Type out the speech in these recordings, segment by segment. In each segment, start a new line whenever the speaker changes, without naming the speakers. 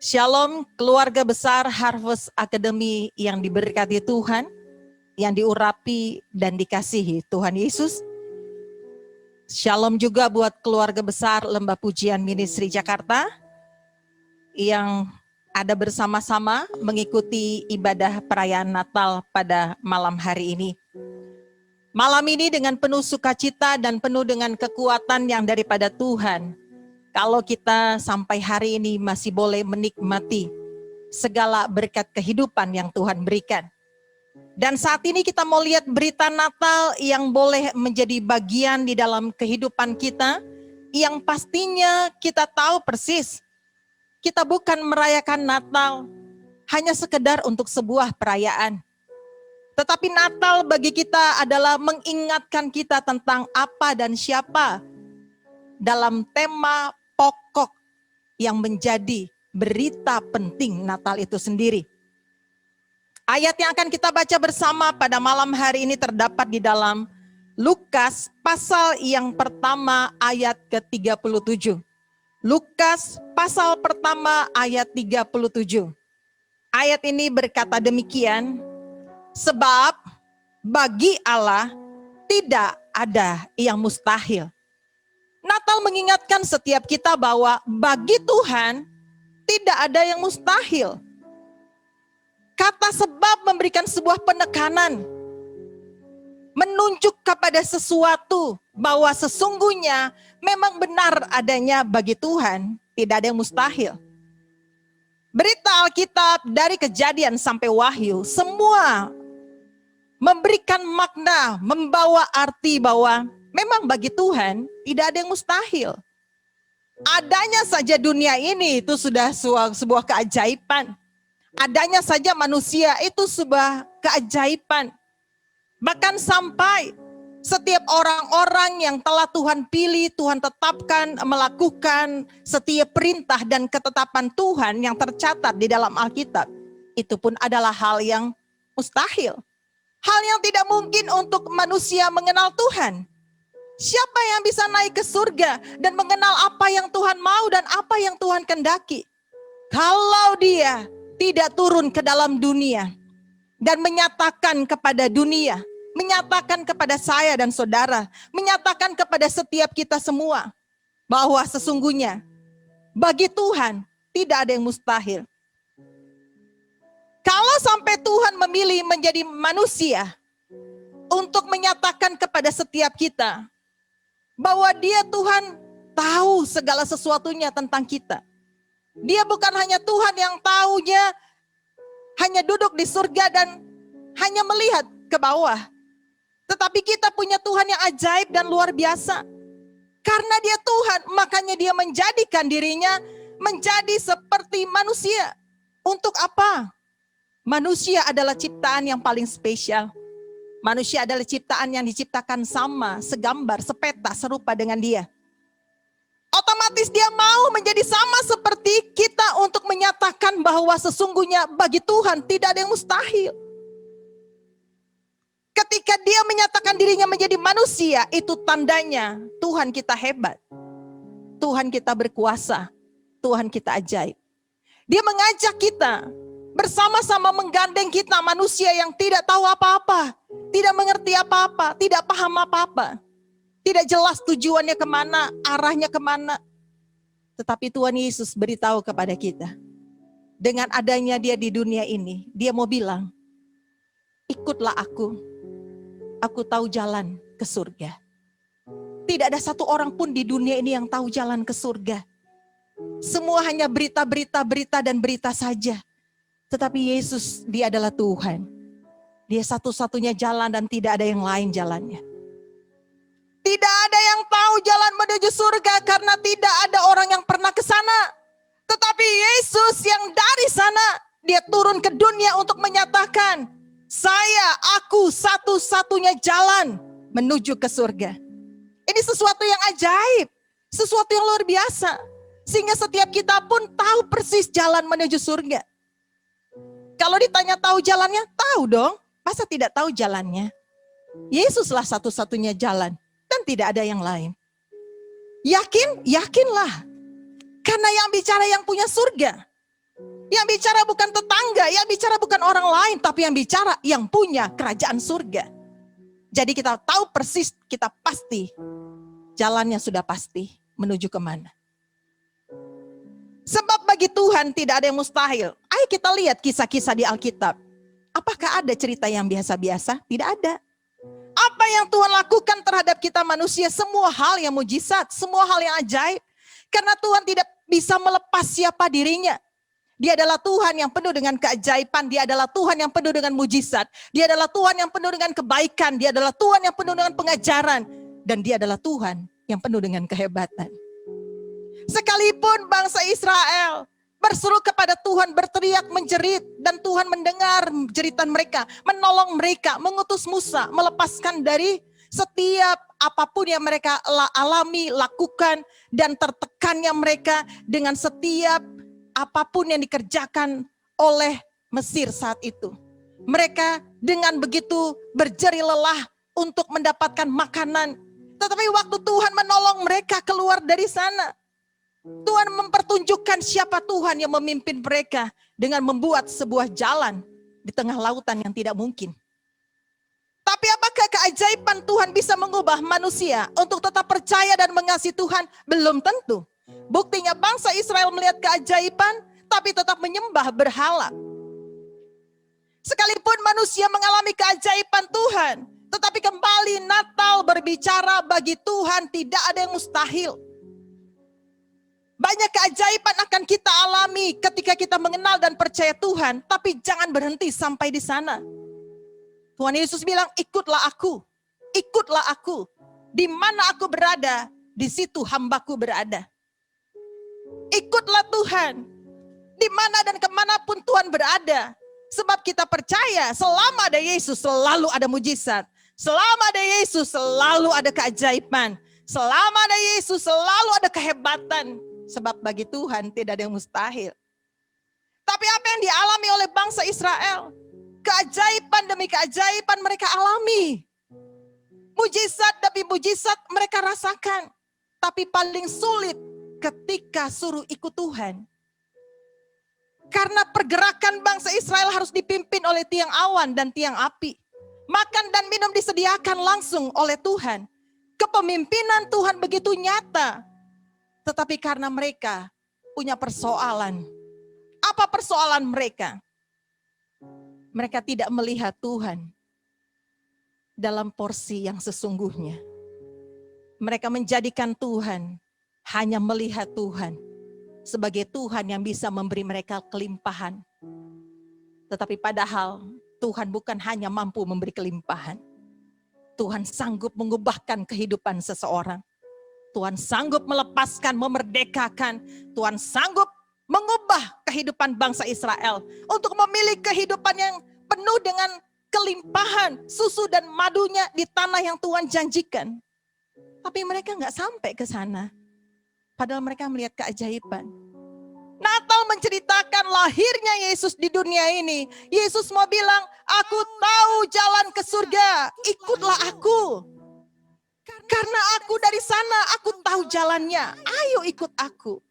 Shalom keluarga besar Harvest Academy yang diberkati Tuhan, yang diurapi dan dikasihi Tuhan Yesus. Shalom juga buat keluarga besar Lembah Pujian Ministry Jakarta yang ada bersama-sama mengikuti ibadah perayaan Natal pada malam hari ini. Malam ini dengan penuh sukacita dan penuh dengan kekuatan yang daripada Tuhan. Kalau kita sampai hari ini masih boleh menikmati segala berkat kehidupan yang Tuhan berikan. Dan saat ini kita mau lihat berita Natal yang boleh menjadi bagian di dalam kehidupan kita, yang pastinya kita tahu persis, kita bukan merayakan Natal hanya sekedar untuk sebuah perayaan. Tetapi Natal bagi kita adalah mengingatkan kita tentang apa dan siapa dalam tema pokok yang menjadi berita penting Natal itu sendiri. Ayat yang akan kita baca bersama pada malam hari ini terdapat di dalam Lukas pasal yang pertama ayat ke-37. Lukas pasal pertama ayat 37. Ayat ini berkata demikian, sebab bagi Allah tidak ada yang mustahil. Natal mengingatkan setiap kita bahwa bagi Tuhan tidak ada yang mustahil. Kata sebab memberikan sebuah penekanan, menunjuk kepada sesuatu bahwa sesungguhnya memang benar adanya bagi Tuhan tidak ada yang mustahil. Berita Alkitab dari Kejadian sampai Wahyu semua memberikan makna, membawa arti bahwa memang bagi Tuhan tidak ada yang mustahil. Adanya saja dunia ini itu sudah sebuah keajaiban. Adanya saja manusia itu sebuah keajaiban. Bahkan sampai setiap orang-orang yang telah Tuhan pilih, Tuhan tetapkan melakukan setiap perintah dan ketetapan Tuhan yang tercatat di dalam Alkitab. Itu pun adalah hal yang mustahil. Hal yang tidak mungkin untuk manusia mengenal Tuhan. Siapa yang bisa naik ke surga dan mengenal apa yang Tuhan mau dan apa yang Tuhan kehendaki? Kalau dia tidak turun ke dalam dunia dan menyatakan kepada dunia, menyatakan kepada saya dan saudara, menyatakan kepada setiap kita semua bahwa sesungguhnya bagi Tuhan tidak ada yang mustahil. Kalau sampai Tuhan memilih menjadi manusia untuk menyatakan kepada setiap kita bahwa dia Tuhan tahu segala sesuatunya tentang kita. Dia bukan hanya Tuhan yang taunya hanya duduk di surga dan hanya melihat ke bawah. Tetapi kita punya Tuhan yang ajaib dan luar biasa. Karena dia Tuhan, makanya dia menjadikan dirinya menjadi seperti manusia. Untuk apa? Manusia adalah ciptaan yang paling spesial. Manusia adalah ciptaan yang diciptakan sama, segambar, sepeta, serupa dengan dia. Otomatis dia mau menjadi sama seperti kita untuk menyatakan bahwa sesungguhnya bagi Tuhan tidak ada yang mustahil. Ketika dia menyatakan dirinya menjadi manusia, itu tandanya Tuhan kita hebat. Tuhan kita berkuasa. Tuhan kita ajaib. Dia mengajak kita bersama-sama menggandeng kita manusia yang tidak tahu apa-apa. Tidak mengerti apa-apa, tidak paham apa-apa. Tidak jelas tujuannya kemana, arahnya kemana. Tetapi Tuhan Yesus beritahu kepada kita. Dengan adanya dia di dunia ini, dia mau bilang, ikutlah aku. Aku tahu jalan ke surga. Tidak ada satu orang pun di dunia ini yang tahu jalan ke surga. Semua hanya berita dan berita saja. Tetapi Yesus, dia adalah Tuhan. Dia satu-satunya jalan dan tidak ada yang lain jalannya. Tidak ada yang tahu jalan menuju surga karena tidak ada orang yang pernah ke sana. Tetapi Yesus yang dari sana, dia turun ke dunia untuk menyatakan, aku satu-satunya jalan menuju ke surga. Ini sesuatu yang ajaib, sesuatu yang luar biasa. Sehingga setiap kita pun tahu persis jalan menuju surga. Kalau ditanya tahu jalannya, tahu dong. Masa tidak tahu jalannya? Yesuslah satu-satunya jalan dan tidak ada yang lain. Yakin? Yakinlah. Karena yang bicara yang punya surga. Yang bicara bukan tetangga, yang bicara bukan orang lain, tapi yang bicara yang punya kerajaan surga. Jadi kita tahu persis, kita pasti, jalannya sudah pasti menuju kemana. Sebab bagi Tuhan tidak ada yang mustahil. Ayo kita lihat kisah-kisah di Alkitab. Apakah ada cerita yang biasa-biasa? Tidak ada. Apa yang Tuhan lakukan terhadap kita manusia, semua hal yang mujizat, semua hal yang ajaib. Karena Tuhan tidak bisa melepas siapa dirinya. Dia adalah Tuhan yang penuh dengan keajaiban. Dia adalah Tuhan yang penuh dengan mujizat. Dia adalah Tuhan yang penuh dengan kebaikan. Dia adalah Tuhan yang penuh dengan pengajaran. Dan dia adalah Tuhan yang penuh dengan kehebatan. Sekalipun bangsa Israel berseru kepada Tuhan, berteriak, menjerit, dan Tuhan mendengar jeritan mereka, menolong mereka, mengutus Musa, melepaskan dari setiap apapun yang mereka alami, lakukan, dan tertekannya mereka dengan setiap apapun yang dikerjakan oleh Mesir saat itu. Mereka dengan begitu berjeri lelah untuk mendapatkan makanan. Tetapi waktu Tuhan menolong mereka keluar dari sana, Tuhan mempertunjukkan siapa Tuhan yang memimpin mereka dengan membuat sebuah jalan di tengah lautan yang tidak mungkin. Tapi apakah keajaiban Tuhan bisa mengubah manusia untuk tetap percaya dan mengasihi Tuhan? Belum tentu. Buktinya bangsa Israel melihat keajaiban, tapi tetap menyembah berhala. Sekalipun manusia mengalami keajaiban Tuhan, tetapi kembali Natal berbicara bagi Tuhan tidak ada yang mustahil. Banyak keajaiban akan kita alami ketika kita mengenal dan percaya Tuhan, tapi jangan berhenti sampai di sana. Tuhan Yesus bilang, ikutlah aku, ikutlah aku. Di mana aku berada, di situ hambaku berada. Ikutlah Tuhan, di mana dan kemanapun Tuhan berada. Sebab kita percaya selama ada Yesus selalu ada mujizat. Selama ada Yesus selalu ada keajaiban. Selama ada Yesus selalu ada kehebatan. Sebab bagi Tuhan tidak ada yang mustahil. Tapi apa yang dialami oleh bangsa Israel? Keajaiban demi keajaiban mereka alami. Mujizat demi mujizat mereka rasakan. Tapi paling sulit ketika suruh ikut Tuhan. Karena pergerakan bangsa Israel harus dipimpin oleh tiang awan dan tiang api. Makan dan minum disediakan langsung oleh Tuhan. Kepemimpinan Tuhan begitu nyata. Tetapi karena mereka punya persoalan. Apa persoalan mereka? Mereka tidak melihat Tuhan dalam porsi yang sesungguhnya. Mereka menjadikan Tuhan hanya melihat Tuhan sebagai Tuhan yang bisa memberi mereka kelimpahan. Tetapi padahal Tuhan bukan hanya mampu memberi kelimpahan. Tuhan sanggup mengubahkan kehidupan seseorang. Tuhan sanggup melepaskan, memerdekakan. Tuhan sanggup mengubah kehidupan bangsa Israel untuk memilih kehidupan yang penuh dengan kelimpahan, susu dan madunya di tanah yang Tuhan janjikan. Tapi mereka nggak sampai ke sana. Padahal mereka melihat keajaiban. Natal menceritakan lahirnya Yesus di dunia ini. Yesus mau bilang, aku tahu jalan ke surga, ikutlah aku. Karena aku dari sana, aku tahu jalannya, ayo ikut aku.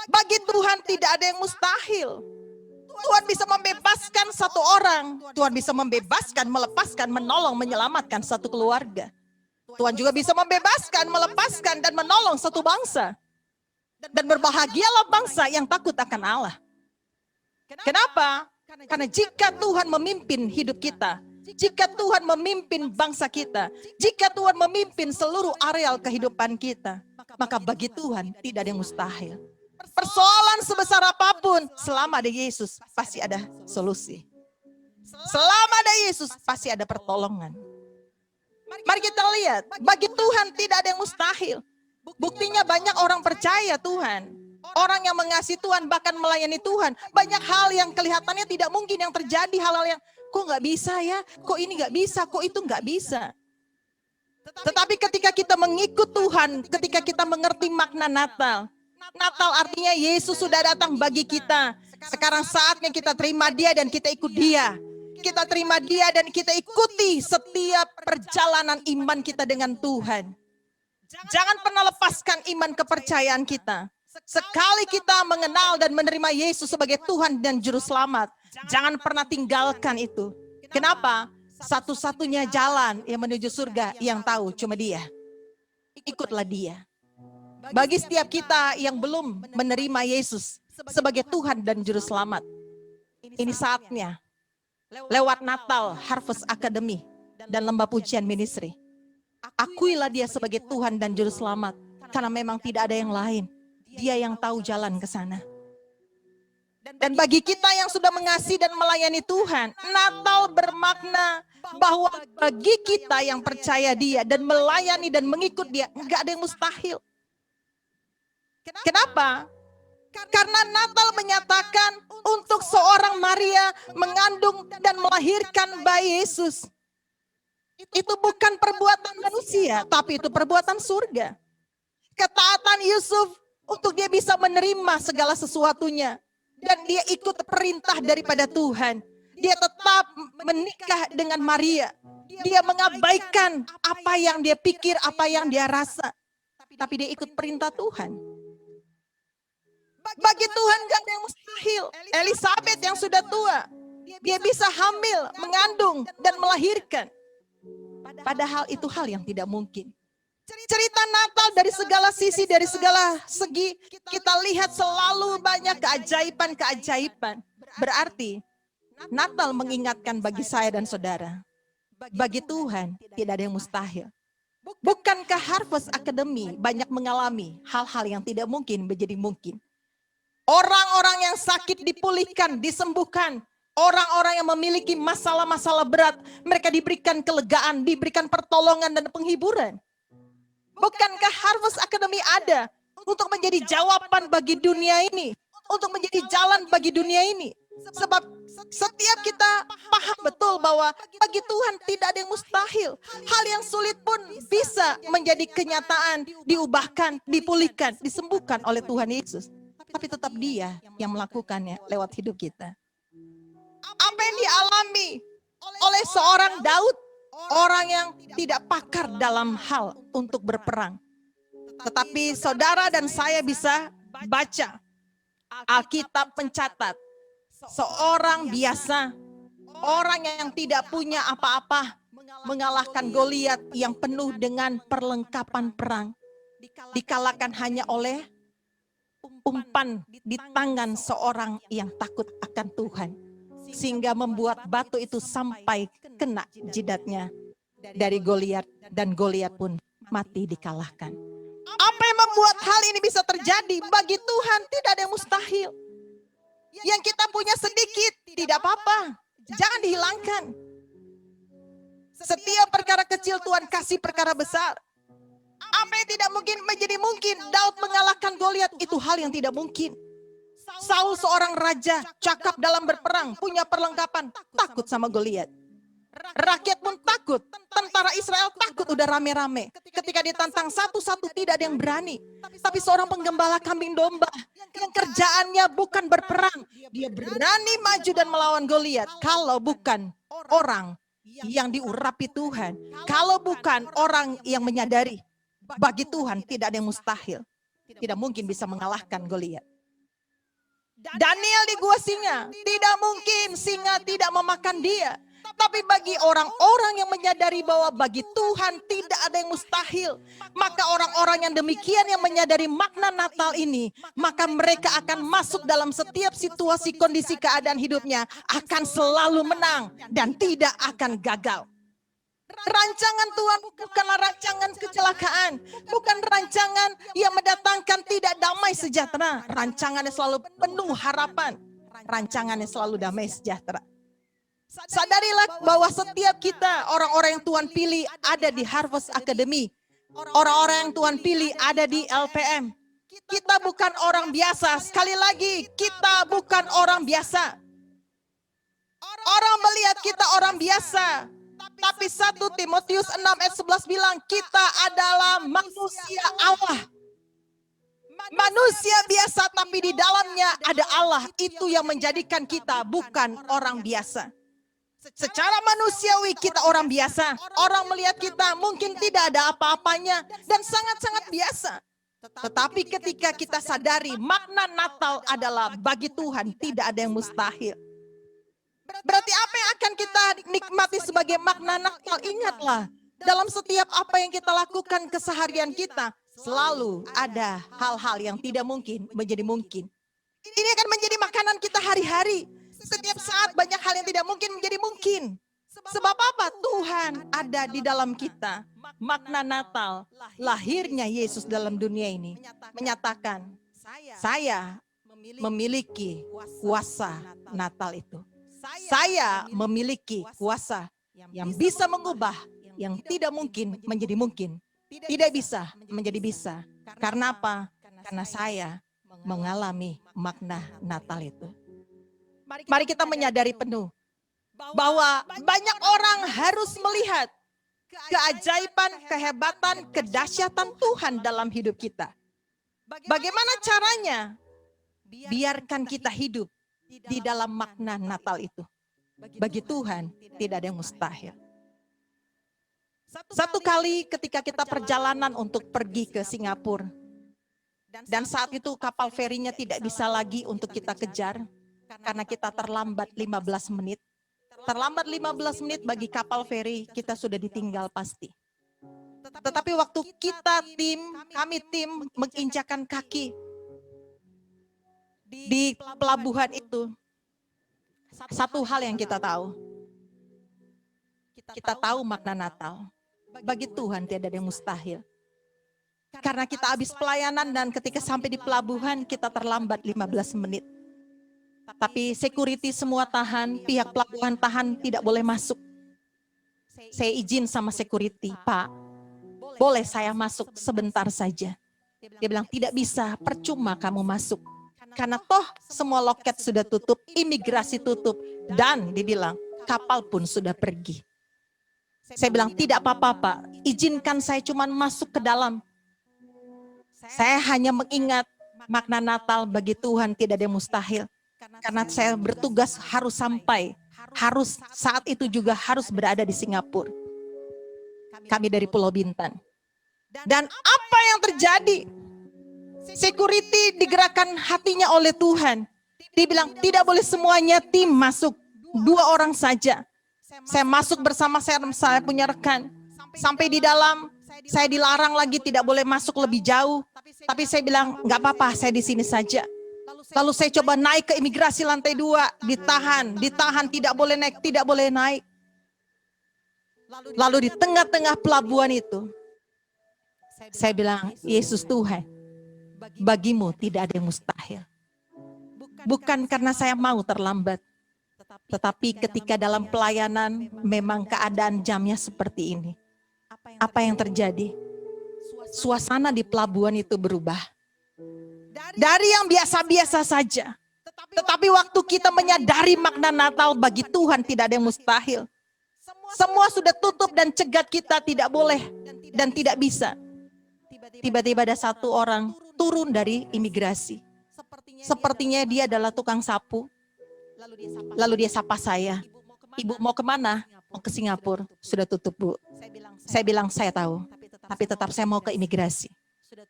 Bagi Tuhan tidak ada yang mustahil. Tuhan bisa membebaskan satu orang. Tuhan bisa membebaskan, melepaskan, menolong, menyelamatkan satu keluarga. Tuhan juga bisa membebaskan, melepaskan, dan menolong satu bangsa. Dan berbahagialah bangsa yang takut akan Allah. Kenapa? Karena jika Tuhan memimpin hidup kita, jika Tuhan memimpin bangsa kita, jika Tuhan memimpin seluruh areal kehidupan kita, maka bagi Tuhan tidak ada yang mustahil. Persoalan sebesar apapun, selama ada Yesus pasti ada solusi. Selama ada Yesus pasti ada pertolongan. Mari kita lihat, bagi Tuhan tidak ada yang mustahil. Buktinya banyak orang percaya Tuhan. Orang yang mengasihi Tuhan, bahkan melayani Tuhan. Banyak hal yang kelihatannya tidak mungkin yang terjadi. Hal-hal yang, kok nggak bisa ya? Kok ini nggak bisa? Kok itu nggak bisa? Tetapi ketika kita mengikut Tuhan, ketika kita mengerti makna Natal. Natal artinya Yesus sudah datang bagi kita. Sekarang saatnya kita terima Dia dan kita ikut Dia. Kita terima Dia dan kita ikuti setiap perjalanan iman kita dengan Tuhan. Jangan pernah lepaskan iman kepercayaan kita. Sekali kita mengenal dan menerima Yesus sebagai Tuhan dan Juru Selamat, jangan pernah tinggalkan itu. Kenapa? Satu-satunya jalan yang menuju surga yang tahu cuma Dia. Ikutlah Dia. Bagi setiap kita yang belum menerima Yesus sebagai Tuhan dan Juru Selamat, ini saatnya lewat Natal, Harvest Academy, dan Lembah Pujian Ministry, akuilah Dia sebagai Tuhan dan Juru Selamat, karena memang tidak ada yang lain. Dia yang tahu jalan ke sana. Dan bagi kita yang sudah mengasihi dan melayani Tuhan, Natal bermakna bahwa bagi kita yang percaya Dia dan melayani dan mengikut Dia, enggak ada yang mustahil. Kenapa? Karena Natal menyatakan untuk seorang Maria mengandung dan melahirkan bayi Yesus. Itu bukan perbuatan manusia, tapi itu perbuatan surga. Ketaatan Yusuf untuk dia bisa menerima segala sesuatunya. Dan dia ikut perintah daripada Tuhan. Dia tetap menikah dengan Maria. Dia mengabaikan apa yang dia pikir, apa yang dia rasa. Tapi dia ikut perintah Tuhan. Bagi Tuhan gak ada yang mustahil. Elizabeth yang sudah tua, dia bisa hamil, mengandung, dan melahirkan. Padahal itu hal yang tidak mungkin. Cerita Natal dari segala sisi, dari segala segi, kita lihat selalu banyak keajaiban-keajaiban. Berarti Natal mengingatkan bagi saya dan saudara, bagi Tuhan tidak ada yang mustahil. Bukankah Harvest Academy banyak mengalami hal-hal yang tidak mungkin menjadi mungkin? Orang-orang yang sakit dipulihkan, disembuhkan. Orang-orang yang memiliki masalah-masalah berat, mereka diberikan kelegaan, diberikan pertolongan dan penghiburan. Bukankah Harvest Academy ada untuk menjadi jawaban bagi dunia ini? Untuk menjadi jalan bagi dunia ini? Sebab setiap kita paham betul bahwa bagi Tuhan tidak ada yang mustahil. Hal yang sulit pun bisa menjadi kenyataan, diubahkan, dipulihkan, disembuhkan oleh Tuhan Yesus. Tapi tetap Dia yang melakukannya lewat hidup kita. Apa yang dialami oleh seorang Daud, orang yang tidak pakar dalam hal untuk berperang. Tetapi saudara dan saya bisa baca Alkitab mencatat seorang biasa, orang yang tidak punya apa-apa, mengalahkan Goliat yang penuh dengan perlengkapan perang, dikalahkan hanya oleh umpan di tangan seorang yang takut akan Tuhan. Sehingga membuat batu itu sampai kena jidatnya dari Goliat, dan Goliat pun mati dikalahkan. Apa yang membuat hal ini bisa terjadi? Bagi Tuhan tidak ada yang mustahil. Yang kita punya sedikit, tidak apa-apa. Jangan dihilangkan. Setiap perkara kecil Tuhan kasih perkara besar. Apa yang tidak mungkin menjadi mungkin. Daud mengalahkan Goliat, itu hal yang tidak mungkin. Saul seorang raja, cakap dalam berperang, punya perlengkapan, takut sama Goliat. Rakyat pun takut, tentara Israel takut, udah rame-rame. Ketika ditantang satu-satu tidak ada yang berani. Tapi seorang penggembala kambing domba yang kerjaannya bukan berperang, dia berani maju dan melawan Goliat. Kalau bukan orang yang diurapi Tuhan, kalau bukan orang yang menyadari, bagi Tuhan tidak ada yang mustahil. Tidak mungkin bisa mengalahkan Goliat. Daniel di gua singa, tidak mungkin singa tidak memakan dia. Tapi bagi orang-orang yang menyadari bahwa bagi Tuhan tidak ada yang mustahil, maka orang-orang yang demikian yang menyadari makna Natal ini, maka mereka akan masuk dalam setiap situasi, kondisi, keadaan hidupnya, akan selalu menang dan tidak akan gagal. Rancangan Tuhan bukanlah rancangan kecelakaan, bukan rancangan yang mendatangkan tidak damai sejahtera. Rancangannya selalu penuh harapan, rancangannya selalu damai sejahtera. Sadarilah bahwa setiap kita, orang-orang yang Tuhan pilih ada di Harvest Academy, orang-orang yang Tuhan pilih ada di LPM. Kita bukan orang biasa, sekali lagi kita bukan orang biasa. Orang melihat kita orang biasa. Tapi 1 Timotius 6 ayat 11 bilang, kita adalah manusia Allah. Manusia biasa tapi di dalamnya ada Allah. Itu yang menjadikan kita bukan orang biasa. Secara manusiawi kita orang biasa. Orang melihat kita mungkin tidak ada apa-apanya dan sangat-sangat biasa. Tetapi ketika kita sadari makna Natal adalah bagi Tuhan tidak ada yang mustahil. Berarti apa yang akan kita nikmati sebagai makna Natal? Ingatlah, dalam setiap apa yang kita lakukan keseharian kita, selalu ada hal-hal yang tidak mungkin menjadi mungkin. Ini akan menjadi makanan kita hari-hari. Setiap saat banyak hal yang tidak mungkin menjadi mungkin. Sebab apa? Tuhan ada di dalam kita. Makna Natal, lahirnya Yesus dalam dunia ini, menyatakan, saya memiliki kuasa Natal itu. Saya memiliki kuasa yang bisa mengubah yang tidak mungkin menjadi mungkin. Tidak bisa menjadi bisa. Karena apa? Karena saya mengalami makna Natal itu. Mari kita menyadari penuh bahwa banyak orang harus melihat keajaiban, kehebatan, kedahsyatan Tuhan dalam hidup kita. Bagaimana caranya? Biarkan kita hidup di dalam makna Natal itu. Bagi Tuhan tidak ada yang mustahil. Satu kali ketika kita perjalanan untuk pergi ke Singapura, dan saat itu kapal ferinya tidak bisa lagi untuk kita kejar, karena kita terlambat 15 menit. Terlambat 15 menit bagi kapal feri, kita sudah ditinggal pasti. Tetapi waktu kami tim menginjakan kaki di pelabuhan itu, satu hal yang kita tahu. Kita tahu makna Natal. Bagi Tuhan tidak ada yang mustahil. Karena kita habis pelayanan dan ketika sampai di pelabuhan kita terlambat 15 menit. Tapi security semua tahan, pihak pelabuhan tahan, tidak boleh masuk. Saya izin sama security, Pak, boleh saya masuk sebentar saja. Dia bilang, tidak bisa, percuma kamu masuk. Karena toh semua loket sudah tutup, imigrasi tutup. Dan dia bilang, kapal pun sudah pergi. Saya bilang, tidak apa-apa Pak, izinkan saya cuma masuk ke dalam. Saya hanya mengingat makna Natal bagi Tuhan tidak ada yang mustahil. Karena saya bertugas harus sampai, harus saat itu juga harus berada di Singapura. Kami dari Pulau Bintan. Dan apa yang terjadi? Security digerakkan hatinya oleh Tuhan. Dia bilang tidak boleh semuanya tim masuk, 2 orang saja. Saya masuk bersama saya punya rekan. Sampai di dalam, saya dilarang lagi tidak boleh masuk lebih jauh. Tapi saya bilang nggak apa-apa, saya di sini saja. Lalu saya coba naik ke imigrasi lantai 2, ditahan, tidak boleh naik. Lalu di tengah-tengah pelabuhan itu, saya bilang, Yesus Tuhan, bagimu tidak ada yang mustahil. Bukan karena saya mau terlambat, tetapi ketika dalam pelayanan memang keadaan jamnya seperti ini. Apa yang terjadi? Suasana di pelabuhan itu berubah. Dari yang biasa-biasa saja. Tetapi waktu kita menyadari makna Natal bagi Tuhan tidak ada yang mustahil. Semua sudah tutup dan cegat kita tidak boleh dan tidak bisa. Tiba-tiba ada satu orang turun dari imigrasi. Sepertinya dia adalah tukang sapu. Lalu dia sapa saya. Ibu mau kemana? Mau ke Singapura. Sudah tutup Bu. Saya bilang saya tahu. Tapi tetap saya mau ke imigrasi.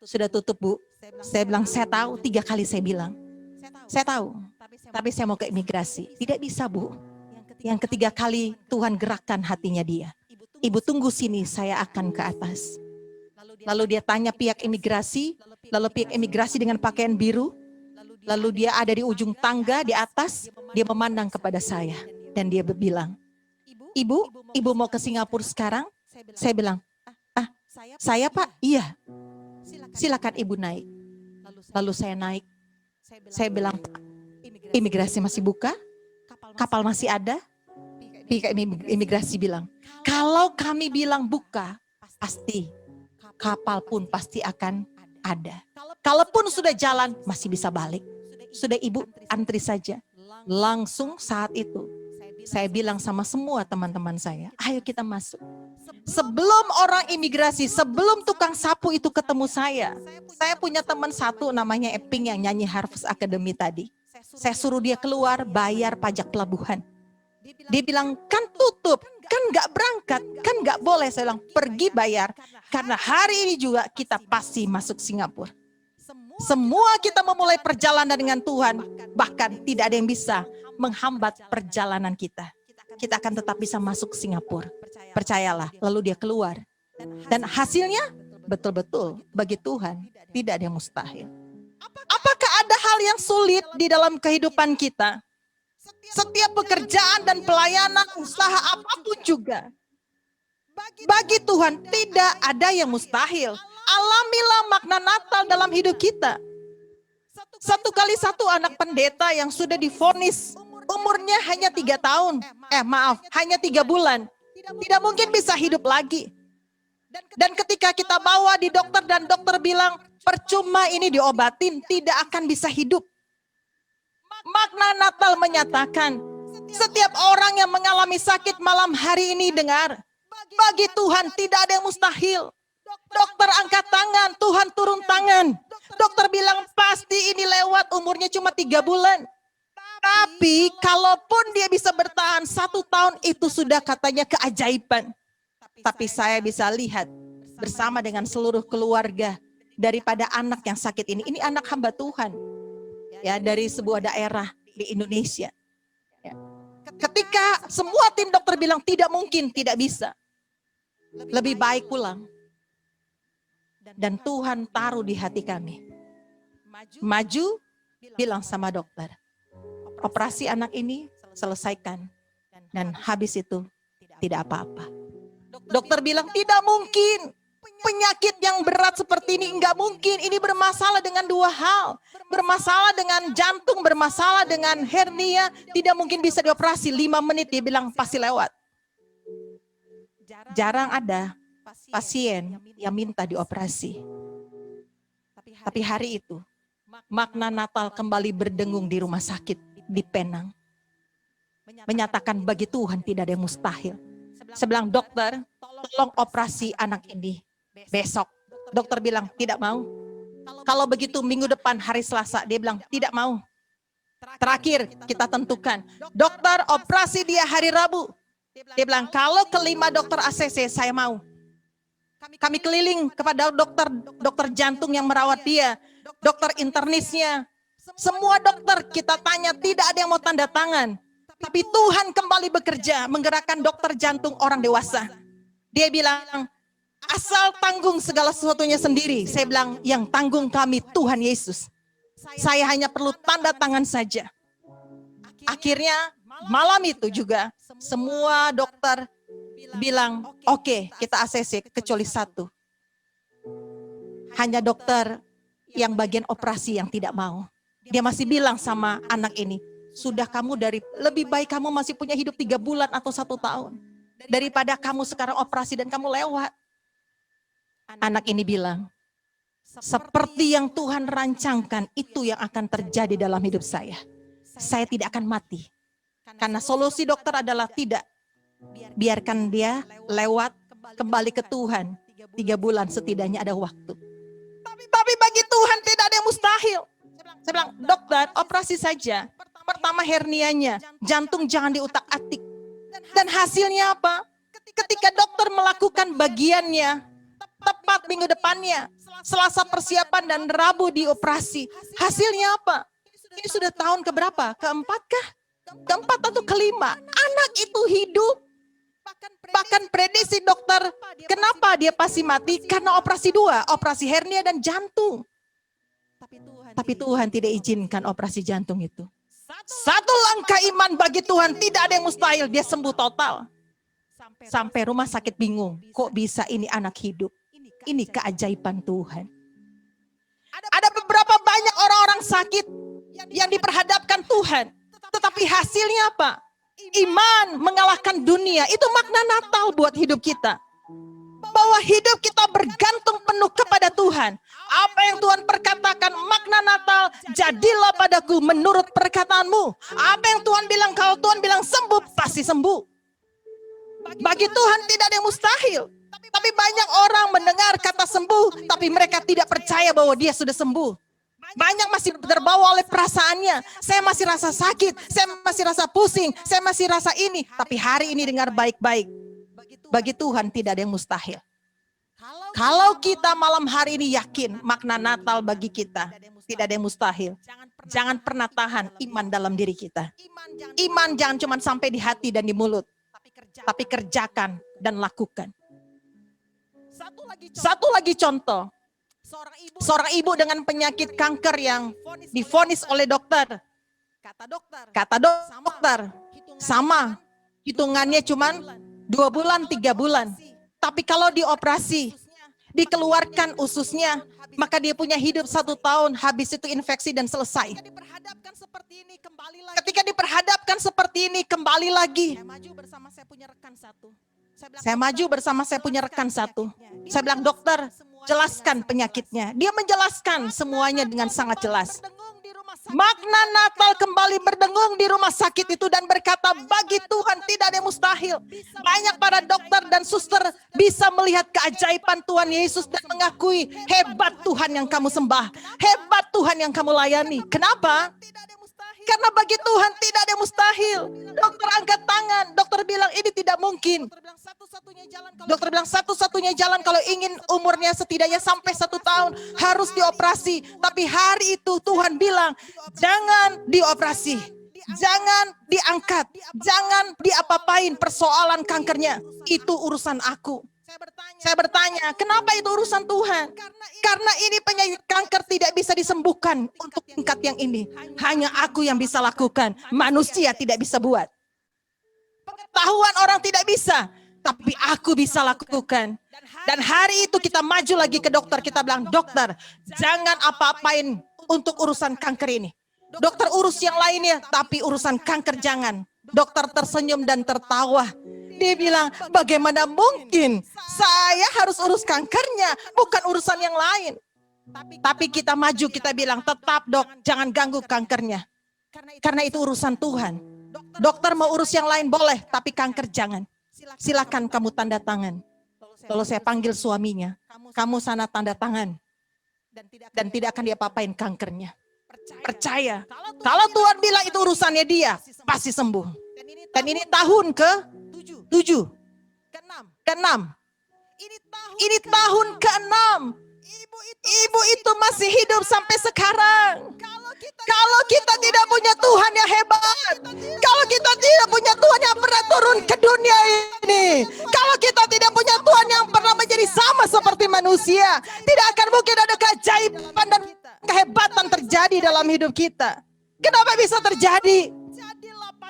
Sudah tutup Bu. Saya bilang saya tahu. 3 kali saya bilang. Saya tahu. Tapi saya mau ke imigrasi. Tidak bisa Bu. Yang ketiga kali Tuhan gerakkan hatinya dia. Ibu tunggu sini, saya akan ke atas. Lalu dia tanya pihak imigrasi. Lalu pihak imigrasi dengan pakaian biru. Lalu dia ada di ujung tangga di atas. Dia memandang kepada saya. Dan dia bilang, Ibu mau ke Singapura sekarang? Saya bilang, saya Pak, iya. Silakan Ibu naik. Lalu saya naik. Saya bilang, imigrasi masih buka? Kapal masih ada? Pihak imigrasi bilang, kalau kami bilang buka, pasti kapal pun pasti akan ada. Kalaupun sudah jalan, masih bisa balik. Sudah Ibu antri saja. Langsung saat itu, saya bilang sama semua teman-teman saya, ayo kita masuk. Sebelum orang imigrasi, sebelum tukang sapu itu ketemu saya punya teman satu namanya Eping yang nyanyi Harvest Academy tadi. Saya suruh dia keluar bayar pajak pelabuhan. Dia bilang, kan tutup, kan nggak berangkat, kan nggak boleh. Saya bilang, pergi bayar. Karena hari ini juga kita pasti masuk Singapura. Semua kita memulai perjalanan dengan Tuhan, bahkan tidak ada yang bisa menghambat perjalanan kita. Kita akan tetap bisa masuk Singapura. Percayalah, lalu dia keluar. Dan hasilnya betul-betul bagi Tuhan tidak ada yang mustahil. Apakah ada hal yang sulit di dalam kehidupan kita? Setiap pekerjaan dan pelayanan, usaha apapun juga. Bagi Tuhan tidak ada yang mustahil. Alamilah makna Natal dalam hidup kita. Satu kali satu anak pendeta yang sudah divonis umurnya hanya 3 tahun. Hanya 3 bulan. Tidak mungkin bisa hidup lagi. Dan ketika kita bawa di dokter dan dokter bilang, percuma ini diobatin, tidak akan bisa hidup. Makna Natal menyatakan, setiap orang yang mengalami sakit malam hari ini dengar, bagi Tuhan tidak ada yang mustahil. Dokter angkat tangan, Tuhan turun tangan. Dokter bilang pasti ini lewat, umurnya cuma 3 bulan. Tapi kalaupun dia bisa bertahan 1 tahun, itu sudah katanya keajaiban. Tapi saya bisa lihat bersama dengan seluruh keluarga daripada anak yang sakit ini. Ini anak hamba Tuhan. Ya, dari sebuah daerah di Indonesia. Ya. Ketika semua tim dokter bilang tidak mungkin, tidak bisa. Lebih baik pulang. Dan Tuhan taruh di hati kami. Maju, bilang sama dokter. Operasi anak ini selesaikan. Dan habis itu tidak apa-apa. Dokter bilang tidak mungkin. Penyakit yang berat seperti ini enggak mungkin. Ini bermasalah dengan 2 hal. Bermasalah dengan jantung, bermasalah dengan hernia. Tidak mungkin bisa dioperasi. 5 menit dia bilang pasti lewat. Jarang ada pasien yang minta dioperasi. Tapi hari itu, makna Natal kembali berdengung di rumah sakit di Penang. Menyatakan bagi Tuhan tidak ada yang mustahil. Saya bilang, dokter, tolong operasi anak ini besok. Dokter bilang, tidak mau. Kalau begitu minggu depan hari Selasa, dia bilang, tidak mau. Terakhir kita tentukan, dokter operasi dia hari Rabu. Dia bilang, kalau kelima dokter ACC saya mau. Kami keliling kepada dokter jantung yang merawat dia, dokter internisnya. Semua dokter kita tanya, tidak ada yang mau tanda tangan. Tapi Tuhan kembali bekerja, menggerakkan dokter jantung orang dewasa. Dia bilang, asal tanggung segala sesuatunya sendiri. Saya bilang, yang tanggung kami Tuhan Yesus. Saya hanya perlu tanda tangan saja. Akhirnya malam itu juga semua dokter bilang, oke, kita ACC kecuali 1. Hanya dokter yang bagian operasi yang tidak mau. Dia masih bilang sama anak ini, sudah kamu lebih baik kamu masih punya hidup 3 bulan atau 1 tahun. Daripada kamu sekarang operasi dan kamu lewat. Anak ini bilang, seperti yang Tuhan rancangkan itu yang akan terjadi dalam hidup saya. Saya tidak akan mati. Karena solusi dokter adalah tidak. Biarkan dia lewat kembali ke Tuhan. 3 bulan setidaknya ada waktu. Tapi bagi Tuhan tidak ada yang mustahil. Saya bilang, dokter operasi saja. Pertama hernianya, jantung jangan diutak-atik. Dan hasilnya apa? Ketika dokter melakukan bagiannya, tepat minggu depannya, Selasa persiapan dan Rabu dioperasi. Hasilnya apa? Ini sudah tahun keberapa? Keempat kah? Keempat atau kelima? Anak itu hidup. Bahkan prediksi dokter, kenapa dia pasti mati? Karena operasi 2, operasi hernia dan jantung. Tapi Tuhan tidak izinkan operasi jantung itu. 1 langkah iman bagi Tuhan, tidak ada yang mustahil, dia sembuh total. Sampai rumah sakit bingung, kok bisa ini anak hidup? Ini keajaiban Tuhan. Ada beberapa banyak orang-orang sakit yang diperhadapkan Tuhan. Tetapi hasilnya apa? Iman mengalahkan dunia. Itu makna Natal buat hidup kita. Bahwa hidup kita bergantung penuh kepada Tuhan. Apa yang Tuhan perkatakan, makna Natal, jadilah padaku menurut perkataanmu. Apa yang Tuhan bilang, kalau Tuhan bilang sembuh, pasti sembuh. Bagi Tuhan tidak ada yang mustahil. Tapi banyak orang mendengar kata sembuh, tapi mereka tidak percaya bahwa dia sudah sembuh. Banyak masih terbawa oleh perasaannya. Saya masih rasa sakit, saya masih rasa pusing, saya masih rasa ini. Tapi hari ini dengar baik-baik. Bagi Tuhan tidak ada yang mustahil. Kalau kita malam hari ini yakin makna Natal bagi kita, tidak ada yang mustahil. Jangan pernah tahan iman dalam diri kita. Iman jangan cuma sampai di hati dan di mulut, tapi kerjakan dan lakukan. Satu lagi contoh. Seorang ibu dengan penyakit kanker yang divonis oleh dokter. Kata dokter, sama. Hitungannya cuma 2 bulan, 3 bulan. Tapi kalau dioperasi, dikeluarkan ususnya, maka dia punya hidup 1 tahun, habis itu infeksi dan selesai. Ketika diperhadapkan seperti ini, kembali lagi. Saya maju bersama saya punya rekan satu. Saya bilang, dokter, jelaskan penyakitnya. Dia menjelaskan semuanya dengan sangat jelas. Makna Natal kembali berdengung di rumah sakit itu dan berkata, bagi Tuhan tidak ada yang mustahil. Banyak para dokter dan suster bisa melihat keajaiban Tuhan Yesus dan mengakui, hebat Tuhan yang kamu sembah, hebat Tuhan yang kamu layani. Kenapa? Karena bagi Tuhan tidak ada yang mustahil. Dokter angkat tangan, dokter bilang ini tidak mungkin. Dokter bilang satu-satunya jalan kalau ingin umurnya setidaknya sampai 1 tahun harus dioperasi. Tapi hari itu Tuhan bilang, jangan dioperasi, jangan diangkat, jangan diapa-apain persoalan kankernya. Itu urusan aku. Saya bertanya, kenapa itu urusan Tuhan? Karena ini penyakit kanker tidak bisa disembuhkan untuk tingkat yang ini. Hanya aku yang bisa lakukan. Manusia tidak bisa buat. Pengetahuan orang tidak bisa. Tapi aku bisa lakukan. Dan hari itu kita maju lagi ke dokter. Kita bilang, dokter, jangan apa-apain untuk urusan kanker ini. Dokter urus yang lainnya, tapi urusan kanker jangan. Dokter tersenyum dan tertawa. Dia bilang, bagaimana mungkin saya harus urus kankernya, bukan urusan yang lain. Tapi kita maju, kita bilang, tetap dok, jangan ganggu kankernya. Karena itu urusan Tuhan. Dokter mau urus yang lain boleh, tapi kanker jangan. Silakan kamu tanda tangan. Lalu saya panggil suaminya, kamu sana tanda tangan. Dan tidak akan diapa-apain kankernya. Percaya, kalau Tuhan bilang itu urusannya dia, pasti sembuh. Dan ini tahun ke-7, ke-6. Ini tahun ke-6. Ibu itu masih hidup sampai sekarang. Kalau kita tidak punya Tuhan yang hebat, kalau kita tidak punya Tuhan yang pernah turun ke dunia ini, kalau kita tidak punya Tuhan yang pernah menjadi sama seperti manusia, tidak akan mungkin ada keajaiban dan kehebatan terjadi dalam hidup kita. Kenapa bisa terjadi?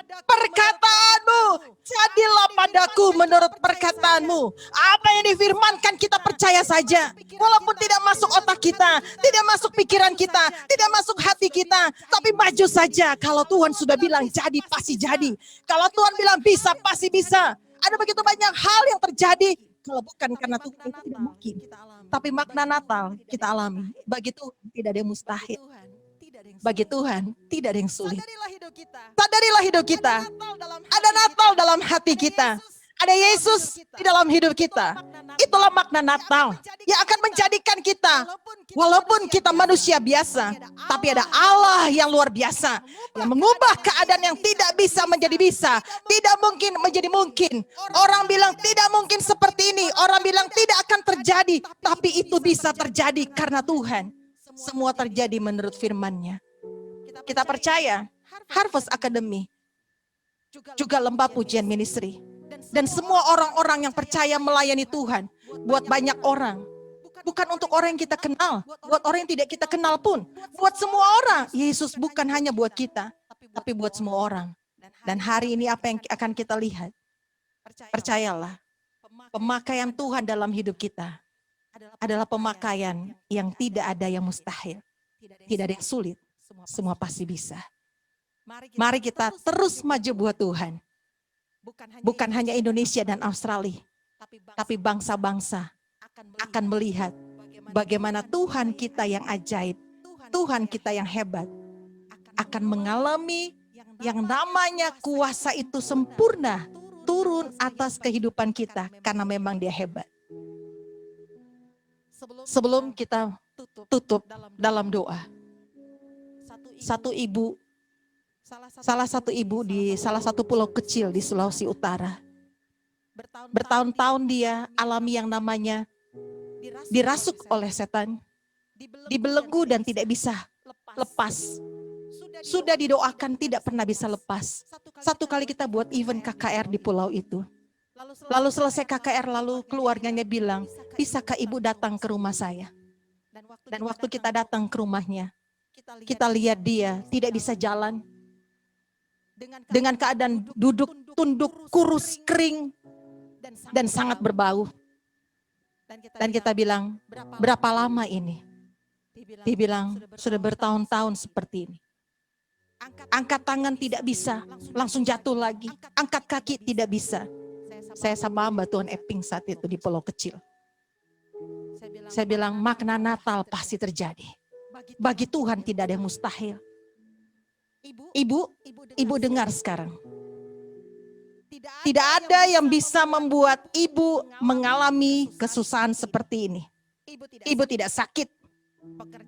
Perkataanmu, jadilah padaku menurut perkataanmu. Apa yang difirmankan kita percaya saja. Walaupun tidak masuk otak kita, tidak masuk pikiran kita, tidak masuk hati kita. Tapi maju saja. Kalau Tuhan sudah bilang jadi, pasti jadi. Kalau Tuhan bilang bisa, pasti bisa. Ada begitu banyak hal yang terjadi. Kalau bukan karena Tuhan itu tidak mungkin. Tapi makna Natal kita alami. Bagi Tuhan tidak ada yang mustahil. Bagi Tuhan tidak ada yang sulit. Sadarilah hidup kita. Ada Natal dalam hati kita. Ada Yesus di dalam hidup kita. Itulah makna Natal yang akan menjadikan kita, walaupun kita manusia biasa, tapi ada Allah yang luar biasa, yang mengubah keadaan yang tidak bisa menjadi bisa, tidak mungkin menjadi mungkin. Orang bilang tidak mungkin seperti ini, orang bilang tidak akan terjadi, tapi itu bisa terjadi karena Tuhan. Semua terjadi menurut firman-Nya. Kita percaya Harvest Academy juga lembah pujian ministry. Dan semua orang-orang yang percaya melayani Tuhan buat banyak orang. Bukan untuk orang yang kita kenal, buat orang yang tidak kita kenal pun. Buat semua orang. Yesus bukan hanya buat kita, tapi buat semua orang. Dan hari ini apa yang akan kita lihat? Percayalah, pemakaian Tuhan dalam hidup kita adalah pemakaian yang tidak ada yang mustahil. Tidak ada yang sulit. Semua pasti bisa. Mari kita terus maju buat Tuhan. Bukan hanya Indonesia dan Australia, tapi bangsa-bangsa akan melihat bagaimana Tuhan kita yang ajaib, Tuhan kita yang hebat, akan mengalami yang namanya kuasa itu sempurna turun atas kehidupan kita karena memang Dia hebat. Sebelum kita tutup dalam doa, salah satu ibu di salah satu pulau kecil di Sulawesi Utara, bertahun-tahun dia alami yang namanya dirasuk oleh setan, dibelenggu dan tidak bisa lepas. Sudah didoakan tidak pernah bisa lepas. Satu kali kita buat event KKR di pulau itu. Lalu selesai KKR, lalu keluarganya bilang, bisakah ibu datang ke rumah saya? Dan waktu kita datang ke rumahnya, kita lihat dia tidak bisa jalan. Dengan keadaan duduk, tunduk, kurus, kering, dan sangat berbau. Dan kita bilang, berapa lama ini? Dia bilang, sudah bertahun-tahun seperti ini. Angkat tangan tidak bisa, langsung jatuh lagi. Angkat kaki tidak bisa. Saya sama Mbak Tuhan Epping saat itu di pulau kecil. Saya bilang, makna Natal pasti terjadi. Bagi Tuhan tidak ada yang mustahil. Ibu dengar sekarang. Tidak ada yang bisa membuat ibu mengalami kesusahan seperti ini. Ibu tidak sakit.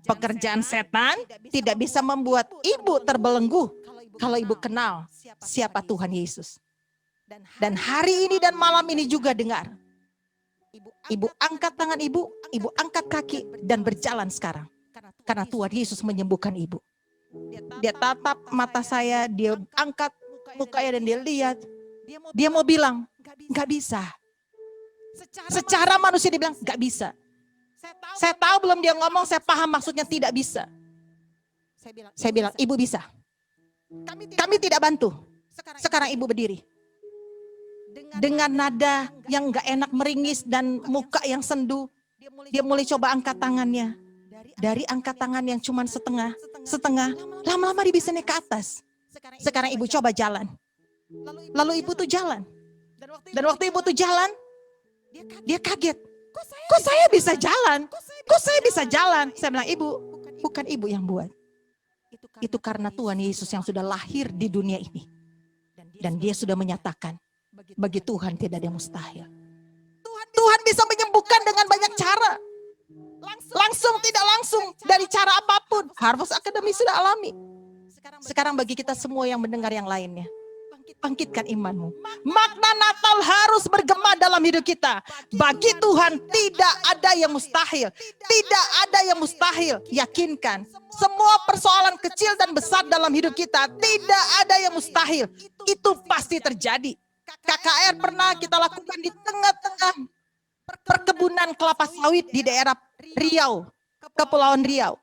Pekerjaan setan tidak bisa membuat ibu terbelenggu kalau ibu kenal siapa Tuhan Yesus. Dan hari ini dan malam ini juga dengar. Ibu angkat tangan ibu angkat kaki dan berjalan sekarang. Karena Tuhan Yesus menyembuhkan ibu. Dia tatap mata saya, dia angkat mukanya dan dia lihat. Dia mau bilang, nggak bisa. Secara manusia dia bilang, nggak bisa. Saya tahu belum dia ngomong, saya paham maksudnya tidak bisa. Saya bilang, ibu bisa. Kami tidak bantu. Sekarang ibu berdiri. Dengan nada yang nggak enak, meringis dan muka yang sendu, dia mulai coba angkat tangannya. Dari angkat tangan yang cuma setengah, lama-lama dia bisa naik ke atas. Sekarang ibu coba jalan. Lalu ibu tuh jalan. Dan waktu ibu tuh jalan, dia kaget. Kok saya bisa jalan? Kok saya bisa jalan? Saya bilang, ibu, bukan ibu yang buat. Itu karena Tuhan Yesus yang sudah lahir di dunia ini. Dan dia sudah menyatakan, bagi Tuhan tidak ada yang mustahil. Tuhan bisa menyembuhkan dengan banyak cara. Langsung, tidak langsung, dari cara apapun. Harvest Academy sudah alami. Sekarang bagi kita semua yang mendengar yang lainnya, bangkitkan imanmu. Makna Natal harus bergema dalam hidup kita. Bagi Tuhan tidak ada yang mustahil. Tidak ada yang mustahil. Yakinkan, semua persoalan kecil dan besar dalam hidup kita, tidak ada yang mustahil. Itu pasti terjadi. KKR pernah kita lakukan di tengah-tengah perkebunan kelapa sawit di daerah Riau, Kepulauan Riau.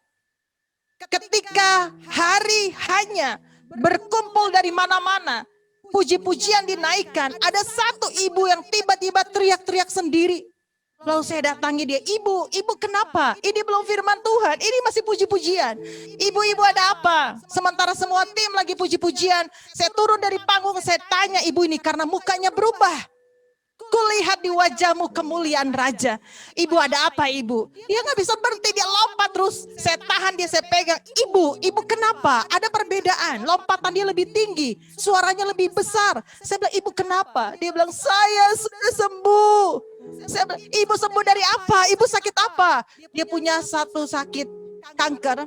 Ketika hari hanya berkumpul dari mana-mana, puji-pujian dinaikkan, ada satu ibu yang tiba-tiba teriak-teriak sendiri. Lalu saya datangi dia, ibu kenapa? Ini belum firman Tuhan, ini masih puji-pujian. Ibu ada apa? Sementara semua tim lagi puji-pujian, saya turun dari panggung, saya tanya ibu ini karena mukanya berubah. Kulihat di wajahmu kemuliaan Raja. Ibu ada apa ibu? Dia nggak bisa berhenti, dia lompat terus. Saya tahan dia, saya pegang. Ibu kenapa? Ada perbedaan. Lompatan dia lebih tinggi, suaranya lebih besar. Saya bilang, ibu kenapa? Dia bilang, saya sudah sembuh. Saya bilang, ibu sembuh dari apa? Ibu sakit apa? Dia punya satu sakit kanker.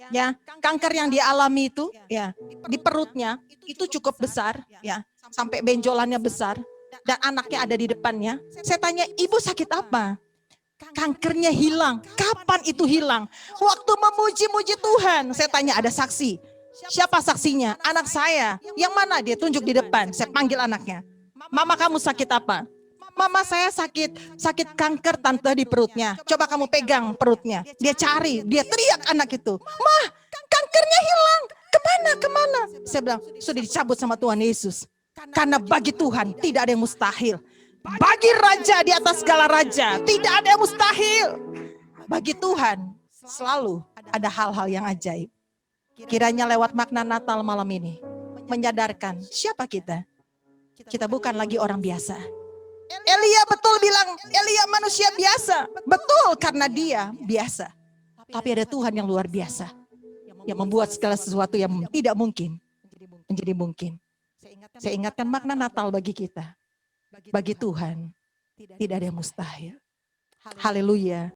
Ya, kanker yang dia alami itu, ya, di perutnya itu cukup besar, ya, sampai benjolannya besar. Dan anaknya ada di depannya. Saya tanya, ibu sakit apa? Kankernya hilang. Kapan itu hilang? Waktu memuji-muji Tuhan. Saya tanya, ada saksi? Siapa saksinya? Anak saya. Yang mana? Dia tunjuk di depan. Saya panggil anaknya. Mama kamu sakit apa? Mama saya sakit kanker tante di perutnya. Coba kamu pegang perutnya. Dia cari, dia teriak anak itu. Mah, kankernya hilang. Kemana? Saya bilang, sudah dicabut sama Tuhan Yesus. Karena bagi Tuhan tidak ada yang mustahil. Bagi Raja di atas segala raja, tidak ada yang mustahil. Bagi Tuhan selalu ada hal-hal yang ajaib. Kiranya lewat makna Natal malam ini menyadarkan siapa kita. Kita bukan lagi orang biasa. Elia betul bilang, Elia manusia biasa. Betul, karena dia biasa. Tapi ada Tuhan yang luar biasa, yang membuat segala sesuatu yang tidak mungkin menjadi mungkin. Saya ingatkan makna Natal bagi kita. Bagi Tuhan tidak ada yang mustahil. Haleluya.